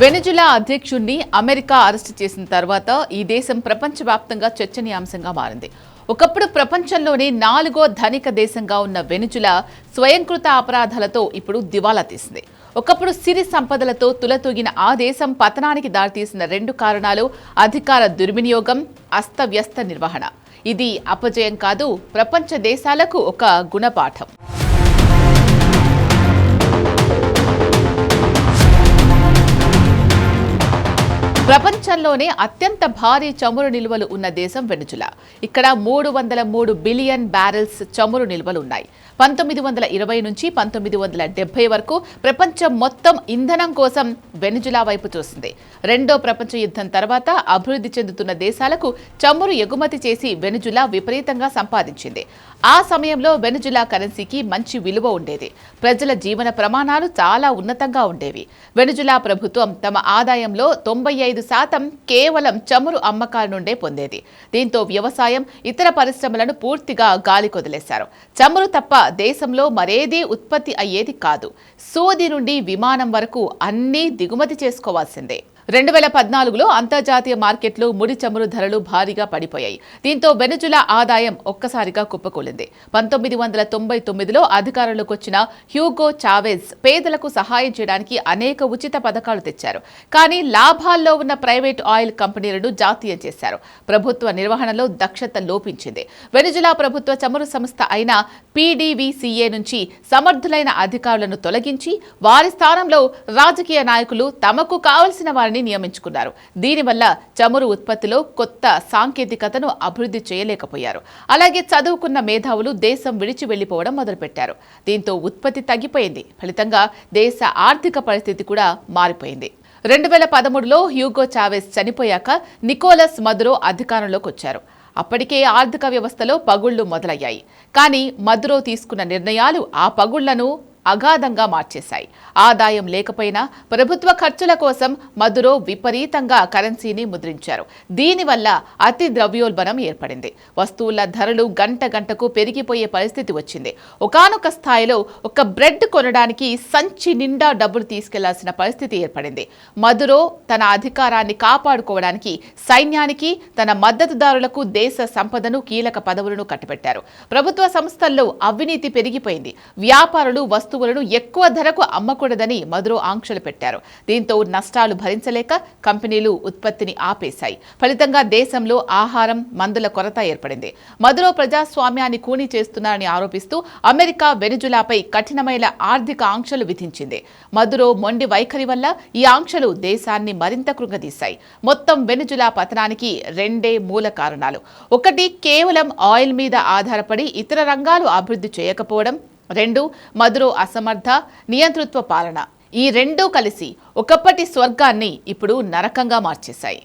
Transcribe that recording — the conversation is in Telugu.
వెనిజులా అధ్యక్షుడిని అమెరికా అరెస్టు చేసిన తర్వాత ఈ దేశం ప్రపంచవ్యాప్తంగా చర్చనీయాంశంగా మారింది. ఒకప్పుడు ప్రపంచంలోనే 4వ ధనిక దేశంగా ఉన్న వెనిజులా స్వయంకృత అపరాధాలతో ఇప్పుడు దివాలా తీసింది. ఒకప్పుడు సిరి సంపదలతో తులతూగిన ఆ దేశం పతనానికి దారితీసిన 2 కారణాలు అధికార దుర్వినియోగం, అస్తవ్యస్త నిర్వహణ. ఇది అపజయం కాదు, ప్రపంచ దేశాలకు ఒక గుణపాఠం. ప్రపంచంలోనే అత్యంత భారీ చమురు నిల్వలు ఉన్న దేశం వెనిజులా. ఇక్కడ 303 బిలియన్ బ్యారెల్స్ చమురు నిల్వలు ఉన్నాయి. 1920 నుంచి 1970 వరకు ప్రపంచం మొత్తం ఇంధనం కోసం వెనిజులా వైపు చూసింది. రెండో ప్రపంచ యుద్ధం తర్వాత అభివృద్ధి చెందుతున్న దేశాలకు చమురు ఎగుమతి చేసి వెనిజులా విపరీతంగా సంపాదించింది. ఆ సమయంలో వెనిజులా కరెన్సీకి మంచి విలువ ఉండేది. ప్రజల జీవన ప్రమాణాలు చాలా ఉన్నతంగా ఉండేవి. వెనిజులా ప్రభుత్వం తమ ఆదాయంలో 95% కేవలం చమురు అమ్మకాల నుండే పొందేది. దీంతో వ్యవసాయం, ఇతర పరిశ్రమలను పూర్తిగా గాలికొదిలేశారు. చమురు తప్ప దేశంలో మరేదీ ఉత్పత్తి అయ్యేది కాదు. సూది నుండి విమానం వరకు అన్నీ దిగుమతి చేసుకోవాల్సిందే. 2014లో అంతర్జాతీయ మార్కెట్లో ముడి చమురు ధరలు భారీగా పడిపోయాయి. దీంతో వెనిజులా ఆదాయం ఒక్కసారిగా కుప్పకూలింది. 1999లో అధికారంలోకి వచ్చిన హ్యూగో చావెజ్ పేదలకు సహాయం చేయడానికి అనేక ఉచిత పథకాలు తెచ్చారు. కానీ లాభాల్లో ఉన్న ప్రైవేట్ ఆయిల్ కంపెనీలను జాతీయం చేశారు. ప్రభుత్వ నిర్వహణలో దక్షత లోపించింది. వెనిజులా ప్రభుత్వ చమురు సంస్థ అయిన PDVSA నుంచి సమర్థులైన అధికారులను తొలగించి వారి స్థానంలో రాజకీయ నాయకులు తమకు కావలసిన వారిని నియమించుకున్నారు. దీనివల్ల చమురు ఉత్పత్తిలో కొత్త సాంకేతికతను అభివృద్ధి చేయలేకపోయారు. అలాగే చదువుకున్న మేధావులు దేశం విడిచి వెళ్లిపోవడం మొదలుపెట్టారు. దీంతో ఉత్పత్తి తగ్గిపోయింది. ఫలితంగా దేశ ఆర్థిక పరిస్థితి కూడా మారిపోయింది. 2013లో హ్యూగో చావెజ్ చనిపోయాక నికోలస్ మదురో అధికారంలోకి వచ్చారు. అప్పటికే ఆర్థిక వ్యవస్థలో పగుళ్లు మొదలయ్యాయి. కానీ మదురో తీసుకున్న నిర్ణయాలు ఆ పగుళ్లను అగాధంగా మార్చేశాయి. ఆదాయం లేకపోయినా ప్రభుత్వ ఖర్చుల కోసం మదురో విపరీతంగా కరెన్సీని ముద్రించారు. దీనివల్ల అతి ద్రవ్యోల్బణం ఏర్పడింది. వస్తువుల ధరలు గంట గంటకు పెరిగిపోయే పరిస్థితి వచ్చింది. ఒకానొక స్థాయిలో ఒక బ్రెడ్ కొనడానికి సంచి నిండా డబ్బులు తీసుకెళ్లాల్సిన పరిస్థితి ఏర్పడింది. మదురో తన అధికారాన్ని కాపాడుకోవడానికి సైన్యానికి, తన మద్దతుదారులకు దేశ సంపదను, కీలక పదవులను కట్టబెట్టారు. ప్రభుత్వ సంస్థల్లో అవినీతి పెరిగిపోయింది. వ్యాపారులు వస్తువులను ఎక్కువ ధరకు అమ్మకూడదని మదురో ఆంక్షలు పెట్టారు. దీంతో నష్టాలు భరించలేక కంపెనీలు ఉత్పత్తిని ఆపేశాయి. ఫలితంగా దేశంలో ఆహారం, మందుల కొరత ఏర్పడింది. మదురో ప్రజాస్వామ్యాన్ని కూనీ చేస్తున్నారని ఆరోపిస్తూ అమెరికా వెనిజులాపై కఠినమైన ఆర్థిక ఆంక్షలు విధించింది. మదురో మొండి వైఖరి వల్ల ఈ ఆంక్షలు దేశాన్ని మరింత కృంగదీశాయి. మొత్తం వెనిజులా పతనానికి 2 మూల కారణాలు. ఒకటి, కేవలం ఆయిల్ మీద ఆధారపడి ఇతర రంగాలు అభివృద్ధి చేయకపోవడం. 2, మదురో అసమర్థ నియంతృత్వ పాలన. ఈ 2 కలిసి ఒకప్పటి స్వర్గాన్ని ఇప్పుడు నరకంగా మార్చేశాయి.